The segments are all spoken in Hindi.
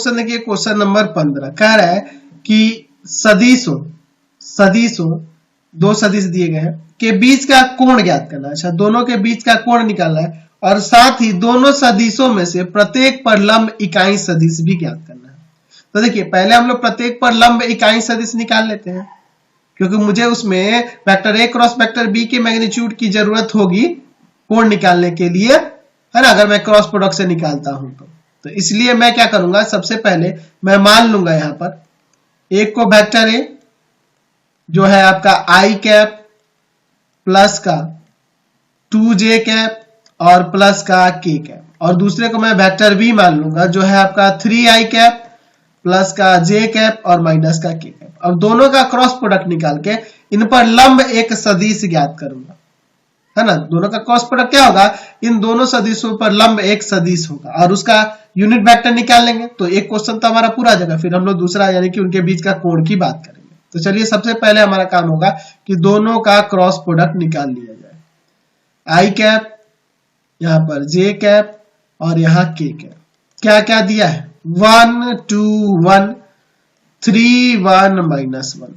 क्वेश्चन देखिए, क्वेश्चन नंबर 15 कह रहा है कि सदिशों दो सदिश दिए गए हैं के बीच का कोण ज्ञात करना है। अच्छा, दोनों के बीच का कोण निकालना है और साथ ही दोनों सदिशों में से प्रत्येक पर लंब इकाई सदिश भी ज्ञात करना है। तो देखिए, पहले हम लोग प्रत्येक पर लंब इकाई सदिश निकाल लेते हैं, क्योंकि मुझे उसमें vector A cross vector B के मैग्नीट्यूड की जरूरत होगी कोण निकालने के लिए, है ना, अगर मैं क्रॉस प्रोडक्ट से निकालता हूं तो इसलिए मैं क्या करूंगा, सबसे पहले मैं मान लूंगा यहां पर एक को वेक्टर ए जो है आपका आई कैप प्लस का 2j कैप और प्लस का k कैप, और दूसरे को मैं वेक्टर बी मान लूंगा जो है आपका 3i कैप प्लस का j कैप और माइनस का k कैप। अब दोनों का क्रॉस प्रोडक्ट निकाल के इन पर लंब एक सदिश ज्ञात करूंगा, है ना। दोनों का क्रॉस प्रोडक्ट क्या होगा, इन दोनों सदिशों पर लंब एक सदिश होगा और उसका यूनिट वेक्टर निकाल लेंगे। तो एक क्वेश्चन तो हमारा पूरा जाएगा, फिर हम लोग दूसरा यानी कि उनके बीच का कोण की बात करेंगे। तो चलिए, सबसे पहले हमारा काम होगा कि दोनों का क्रॉस प्रोडक्ट निकाल लिया जाए। आई कैप, यहां पर जे कैप और यहां के कैप, क्या क्या दिया है 1 2 1 3 1 -1।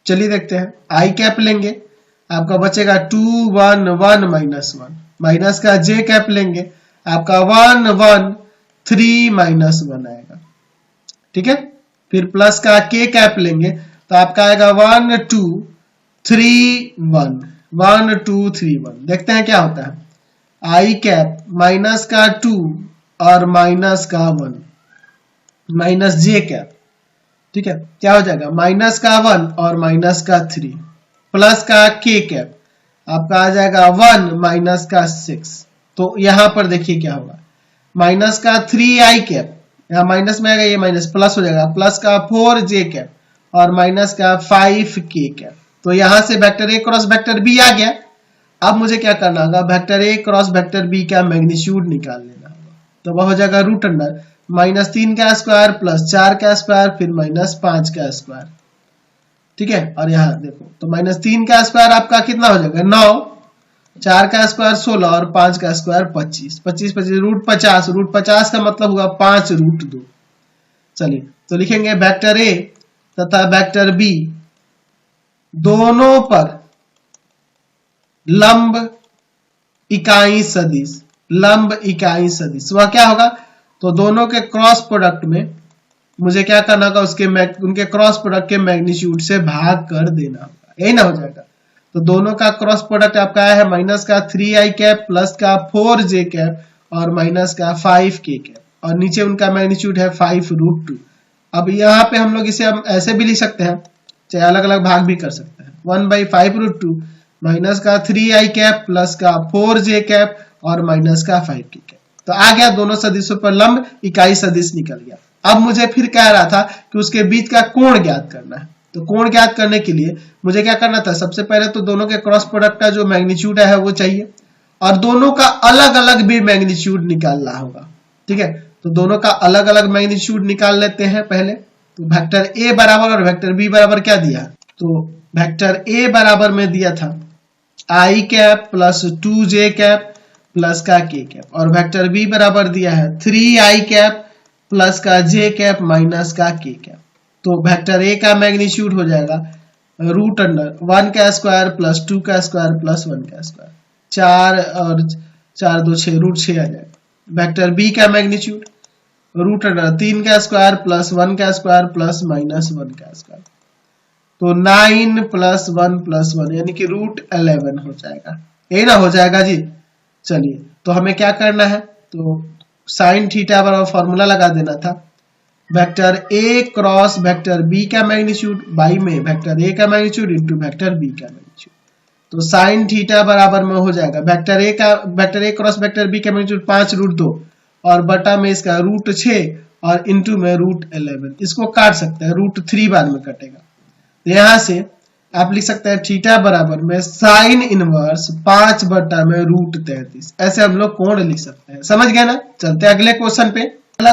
चलिए देखते हैं, आई कैप लेंगे आपका बचेगा 2 1 1 -1, माइनस का जे कैप लेंगे आपका 1 1 3 -1 आएगा, ठीक है। फिर प्लस का के कैप लेंगे तो आपका आएगा 1 2 3 1 1 2 3 1। देखते हैं क्या होता है, आई कैप माइनस का 2 और माइनस का 1 माइनस जे कैप, ठीक है, क्या हो जाएगा माइनस का 1 और माइनस का 3 प्लस का के कैप आपका आ जाएगा 1 माइनस का 6। तो यहां पर देखिए क्या होगा, माइनस का 3i कैप, यहां माइनस में आएगा, ये माइनस प्लस हो जाएगा, प्लस का 4j कैप और माइनस का 5k कैप। तो यहां से vector A cross vector B आ गया। अब मुझे क्या करना होगा, vector A cross vector B का मैग्नीट्यूड निकाल लेना होगा। तो वह हो जाएगा रूट अंडर -3 का स्क्वायर प्लस 4 का स्क्वायर फिर -5 का स्क्वायर, ठीक है। और यहाँ देखो तो -3 का स्क्वायर आपका कितना हो जाएगा 9, 4 का स्क्वायर 16 और 5 का स्क्वायर 25, 25 25 रूट 50, रूट 50 का मतलब होगा 5 रूट 2। चलिए, तो लिखेंगे वेक्टर ए तथा वेक्टर बी दोनों पर लंब इकाई सदिश, लंब इकाई सदिश वह क्या होगा, तो दोनों के क्रॉस प्रोडक्ट में मुझे क्या करना होगा, उनके क्रॉस प्रोडक्ट के मैग्नीट्यूड से भाग कर देना होगा, यही ना हो जाएगा। तो दोनों का क्रॉस प्रोडक्ट आपका है माइनस का 3i कैप प्लस का 4j कैप और माइनस का 5k कैप, और नीचे उनका मैग्नीट्यूड है 5 रूट 2। अब यहाँ पे हम लोग इसे हम ऐसे भी लिख सकते हैं, चाहे अलग अलग भाग भी कर सकते हैं, 1/5 रूट 2 माइनस का 3i कैप प्लस का 4j कैप और माइनस का 5k कैप। तो आ गया, दोनों सदिशों पर लंब इकाई सदिश निकल गया। अब मुझे फिर कह रहा था कि उसके बीच का कोण ज्ञात करना है। तो कोण ज्ञात करने के लिए मुझे क्या करना था, सबसे पहले तो दोनों के क्रॉस प्रोडक्ट का जो मैग्नीट्यूड है वो चाहिए और दोनों का अलग अलग भी मैग्नीट्यूड निकालना होगा, ठीक है। तो दोनों का अलग अलग मैग्नीट्यूड निकाल लेते हैं पहले। तो वेक्टर ए बराबर और वेक्टर बी बराबर क्या दिया, तो वेक्टर ए बराबर में दिया था I cap plus 2j cap plus का k कैप, और वेक्टर बी बराबर दिया है 3i कैप प्लस का j कैप माइनस का k कैप। तो वेक्टर ए का मैग्नीट्यूड हो जाएगा रूट अंडर 1 का स्क्वायर प्लस 2 का स्क्वायर प्लस 1 का स्क्वायर, 4 और 4 2 6 रूट 6 आ जाएगा। वेक्टर बी का मैग्नीट्यूड रूट अंडर 3 का स्क्वायर प्लस 1 का स्क्वायर प्लस माइनस 1 का स्क्वायर, तो 9 प्लस 1 प्लस 1 यानी कि रूट 11 हो जाएगा, यही ना हो जाएगा जी। चलिए, तो हमें क्या करना है, तो साइन थीटा बराबर फॉर्मूला लगा देना था, vector A cross vector B का मैग्नीट्यूड बाई में वेक्टर ए का मैग्नीट्यूड इनटू वेक्टर बी का मैग्नीट्यूड। तो साइन थीटा बराबर में हो जाएगा vector A cross vector B का मैग्नीट्यूड 5 रूट 2 और बटा में इसका रूट 6 और इनटू में रूट 11। इसको काट सकते हैं, रूट 3 बाद में कटेगा। तो यहां से आप लिख सकते हैं थीटा बराबर में साइन इनवर्स 5 बटा में रूट 33। ऐसे हम लोग कोण लिख सकते हैं, समझ गए ना। चलते हैं अगले क्वेश्चन पे। अगला